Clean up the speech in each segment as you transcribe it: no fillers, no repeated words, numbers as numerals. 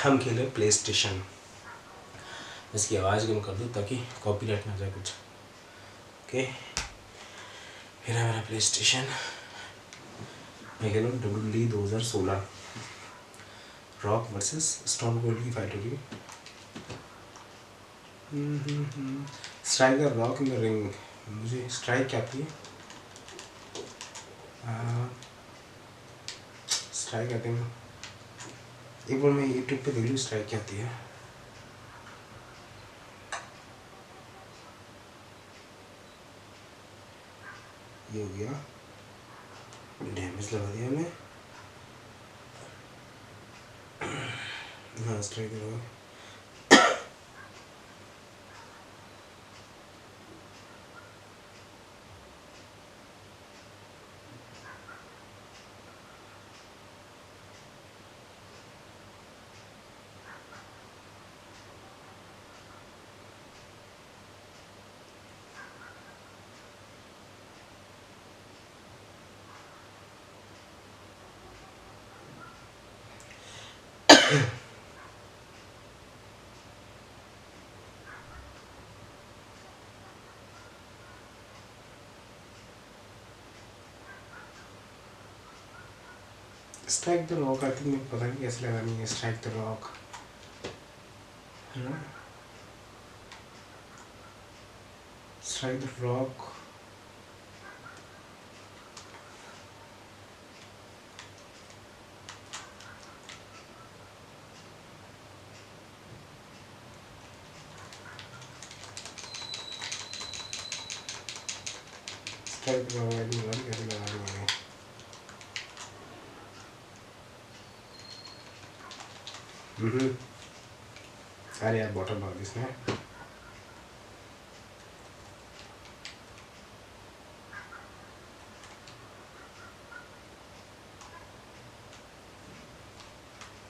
हम खेले play station. इसकी आवाज़ कम कर दूँ ताकि कॉपीराइट ना जाए कुछ। ओके, फिर है मेरा प्ले स्टेशन। मैं खेल रहा हूँ WWE 2016 rock versus stone cold की फाइट होगी। Strike the rock in the ring. मुझे स्ट्राइक क्या आती है? स्ट्राइक आती है, एक बार मैं यूट्यूब पे देख लूँ स्ट्राइक क्या आती है। ये हो गया, डैमेज लगा दिया हमने। हाँ स्ट्राइक करो। Strike the rock I think, पता नहीं कैसे लगानी है स्ट्राइक द रॉक, है ना? Strike the rock. Strike the rock I think कैसे लगानी है। अरे यार बॉटम लगा दी इसने।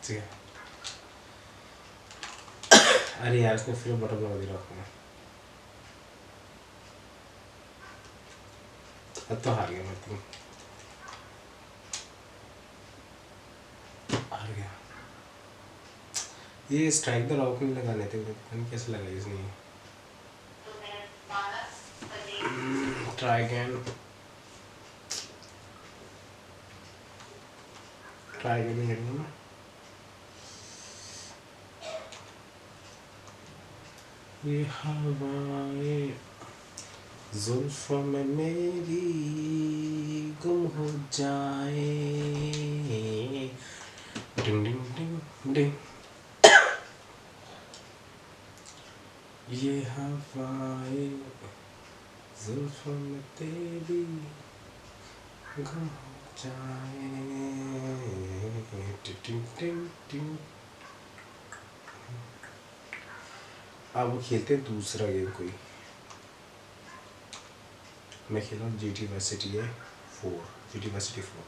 ठीक है, अरे यार इसने फिर बॉटम लगा दी रॉक में। अब तो हार गया मैं, तुम हार गया। ये स्ट्राइक द रॉक में लगाने थे, पता नहीं कैसे लगाई इसने। Try again, try again. ये हवाएं जुल्फों में मेरी गुम हो जाए। डिंग डिंग डिंग डिंग। ये हवाएं जुल्फों में तेरी गुम हो जाए। टिंग टिंग टिंग। अब वो खेलते हैं दूसरा गेम कोई। मैं खेल रहा हूँ GTA Vice City 4, GTA Vice City 4।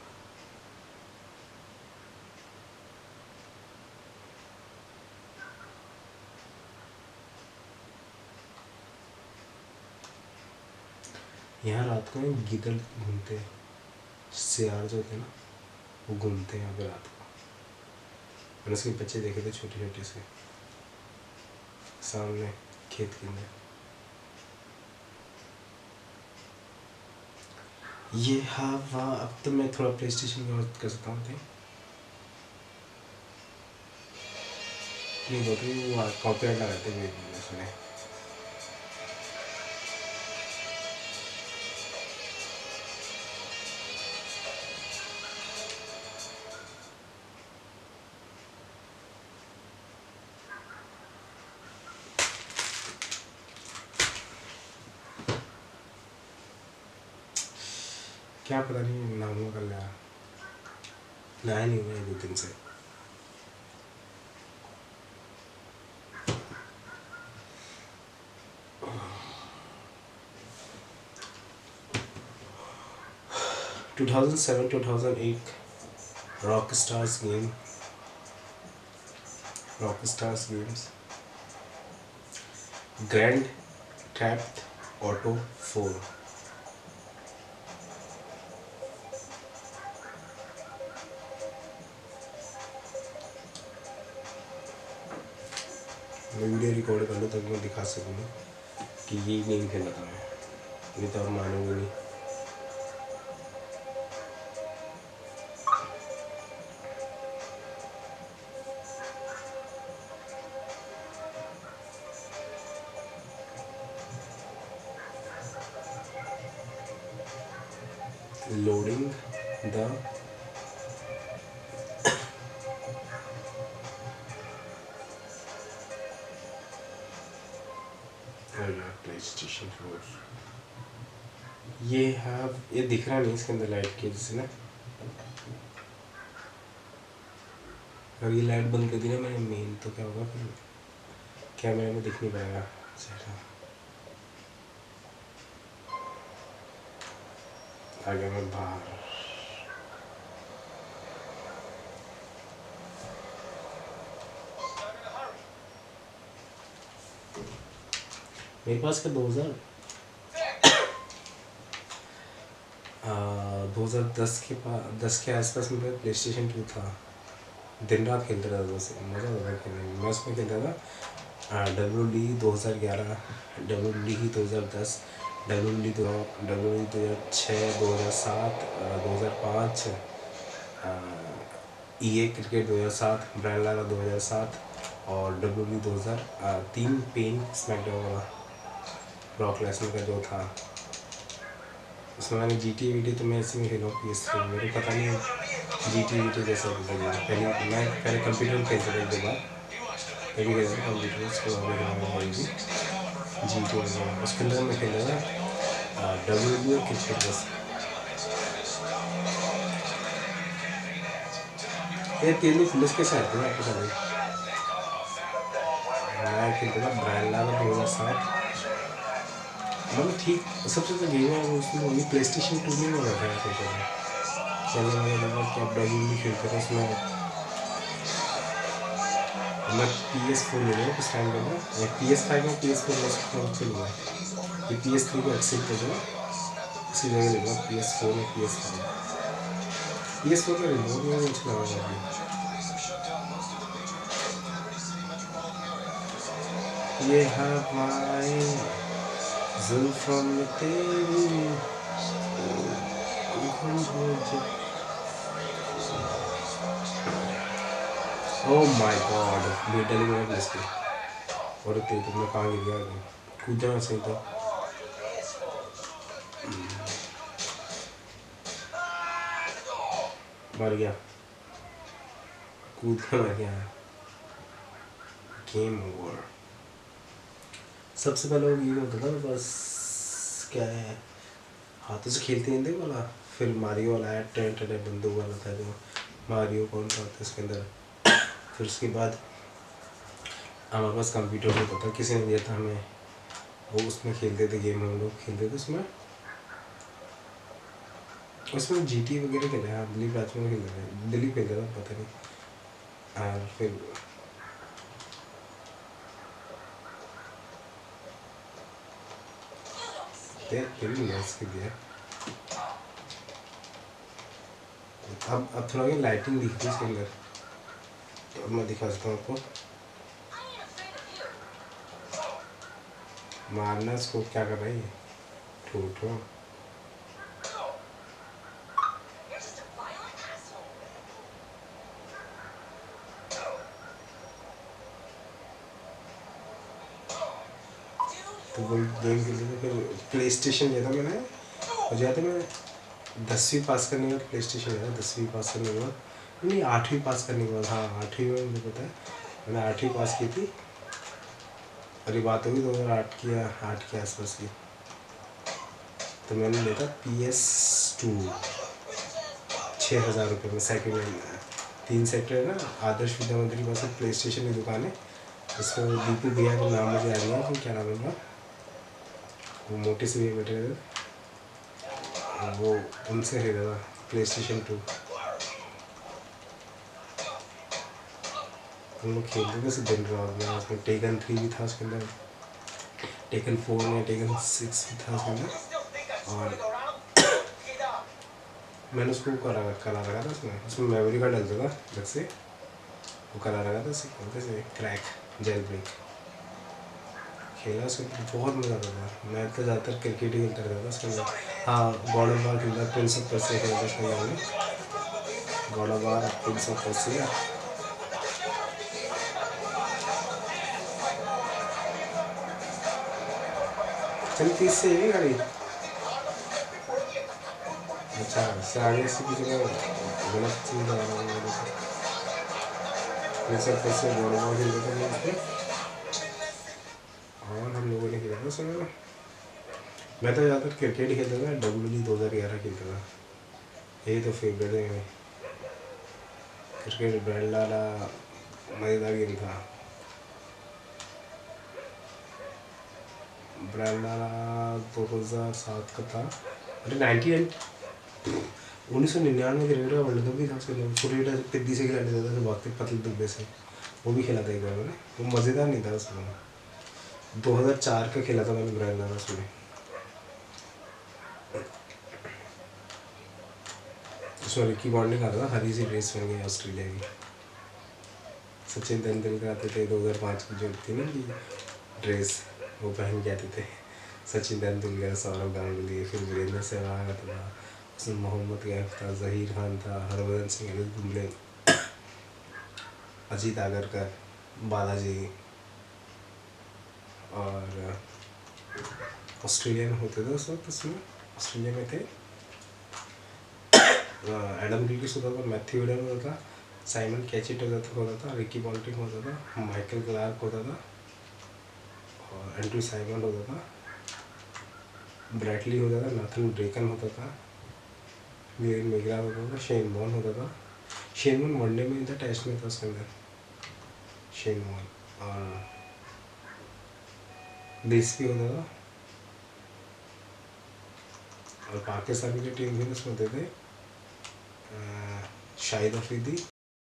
यहाँ रात को गिदड़ घूमते हैं, सियार जो होते हैं ना, वो घूमते हैं यहाँ पे रात को। मैंने उसके बच्चे देखे थे छोटे छोटे से सामने खेत के अंदर। ये हवा। अब तो मैं थोड़ा प्ले स्टेशन की बात कर सकता हूँ। नहीं बोलते वो कॉपीराइट लगाते हुए सुने। क्या पता नहीं नामों कर लिया, नया नहीं हुआ 2 दिन से। To 2007-2008 Rockstar's games Grand Theft Auto 4। मैं वीडियो रिकॉर्ड कर लूँ ताकि मैं दिखा सकूँ कि ये गेम खेला था मैं, नहीं तो आप मानोगे नहीं। Loading the PlayStation 4। ये दिख रहा नहीं इसके अंदर लाइट की जैसे ना, अगर ये लाइट बंद कर दी ना मैंने मेन तो क्या होगा, फिर कैमरे में दिख नहीं पाएगा। आ गया मैं बाहर। मेरे पास का 2010 के आसपास मेरे प्ले स्टेशन 2 था। दिन रात खेलते रहता था उसे, मज़ा आता था खेलने में। मैं उसमें खेलता था WWE 2011, WWE 2010, WWE 2006, 2007, 2005, EA cricket 2007, brand Lara 2007 और WWE 2003 पेन स्मैकडाउन वाला ब्रॉक लेसनर का जो था। उसमें मैंने GTA तो मैं ऐसे में खेला PS3, मेरे को पता नहीं GTA जैसा लगा। पहले कंप्यूटर में खेलता था, एक दो बार कभी खेलता था कंप्यूटर, उसके बाद GTA वगैरह उसके अंदर मैं खेलता था WWE और क्रिकेट बस। ये तीनों पुलिस के साथ थे आपको सभी। मैं खेलता था ब्रांड लारा 2007, मतलब ठीक सबसे तो गेम है उसमें वही PlayStation 2 में हो रहा था खेलता था। चलने वाला लगा कि आप WWE खेलते थे उसमें। मैं PS4 ले लिया कुछ टाइम पहले, या PS5 में PS4 ले सकता हूँ चलूँगा। ये PS3 को एक्सेप्ट कर दो, उसी जगह ले लो PS4 में PS4 का रिमोट में अच्छा लगा मुझे। ये हवाएं जुल्फों में तेरी ओह माय गॉड, लिटरली मेरा प्लेस और तेज मैं कहाँ गिर गया, कूदा सही था। मर गया, कूद कर मर गया। Game over. सबसे पहले वो गेम होता था बस, क्या है, हाथों से खेलते नहीं थे वाला, फिर मारियो वाला आया, टेंट बंदूक वाला था जो मारियो कौन सा होता है इसके अंदर। फिर उसके बाद हमारे पास कंप्यूटर होता था, किसी ने दिया था हमें, वो उसमें खेलते थे गेम, हम लोग खेलते थे उसमें GTA वगैरह खेले। हाँ दिलीप राजपूत खेलते थे, दिलीप खेलता था पता नहीं। और फिर तेरी मैच के दिया। अब थोड़ा लाइटिंग दिखती है इसके अंदर, तो मैं दिखा सकता हूँ आपको। मारना इसको, क्या कर रहा है ये ठूठो। तो वही गेम खेलते थे। फिर प्ले स्टेशन लिया था मैंने, और जहाँ था मैं 10वीं पास करने के बाद प्ले स्टेशन लिया था। 10वीं पास करने के बाद नहीं, 8वीं पास करने के बाद, हाँ 8वीं में मुझे पता है मैंने 8वीं पास की थी। और ये बात होगी 2008 की या 8 के आसपास की। तो मैंने लिया था PS2 6,000 रुपये में सेकेंड हैंड। 3 सेक्टर है ना, आदर्श विद्या मंदिर के पास प्ले स्टेशन की दुकान है, उसमें दीपू भैया का नाम मुझे आ गया, फिर क्या नाम है उनका, वो मोटे से भैया बैठे थे, वो उनसे खरीदा था प्ले स्टेशन 2। हम लोग खेलते थे उसे दिन रात में। उसमें टेकन 3 भी था उसके अंदर, टेकन 4 में, टेकन 6 भी था उसके अंदर। और मैंने उसको करा रखा था उसमें मेमोरी कार्ड डलता था अलग से, वो करा रखा था उसे, बोलते से क्रैक, जेल ब्रेक। खेला उसके अंदर बहुत मज़ा आता था। मैं तो ज़्यादातर क्रिकेट ही खेलता रहता था उसके अंदर। हाँ, गॉड ऑफ वार खेलता, प्रिंस ऑफ पर्सिया खेलता उसके अंदर, God of war, Prince of Persia. चल 30 से है गाड़ी। अच्छा, साढ़े से की जगह गलत चीज़ आ रहा है। Prince of Persia God of war खेलता था मैं उसमें, और हम लोगों ने खेला था सर। मैं तो ज़्यादातर क्रिकेट ही खेलता था, WD 2011 खेलता था, यही तो फेवरेट है मेरे। क्रिकेट ब्रांड लाला मज़ेदार गेम था। ब्रांड लाला 2007 का था। अरे 1999 क्रिकेट का वर्ल्ड कप भी था उसके अंदर। छोटे छोटे पिद्दी से खिला लेता था, जो भागते पतले दुब्बे से, वो भी खेला था एक बार मैंने। वो मज़ेदार नहीं था उसमें। 2004 का खेला था मैंने ब्रांड लाला उसमें। उसमें रिकी पॉन्टिंग आता था, हरी सी ड्रेस पहन गई ऑस्ट्रेलिया की। सचिन तेंदुलकर आते थे 2005 की, जो थी ना की ड्रेस, वो पहन के आते थे। सचिन तेंदुलकर, सौरव गांगुली, फिर वीरेंद्र सहवाग आता था, उसमें मोहम्मद कैफ था, जहीर खान था, हरभजन सिंह, अनिल कुंबले, अजीत आगरकर, बालाजी, और ऑस्ट्रेलियन होते थे उस वक्त उसमें। ऑस्ट्रेलिया में थे एडम गिलक्रिस्ट होता था, मैथ्यू वेडन होता था, साइमन कैचिट होता था, रिकी पॉन्टिंग होता था, माइकल क्लार्क होता था, और एंड्रू साइमन होता था, ब्रैडली होता था, नाथन ड्रेकन होता था, ग्लेन मैकग्रा होता था, शेन वॉर्न होता था। शेन वॉर्न वनडे में था, टेस्ट में था उसके अंदर शेन वॉर्न। और देश भी होता था। और पाकिस्तान की टीम भी उसमें होते थे शाहिद अफरीदी,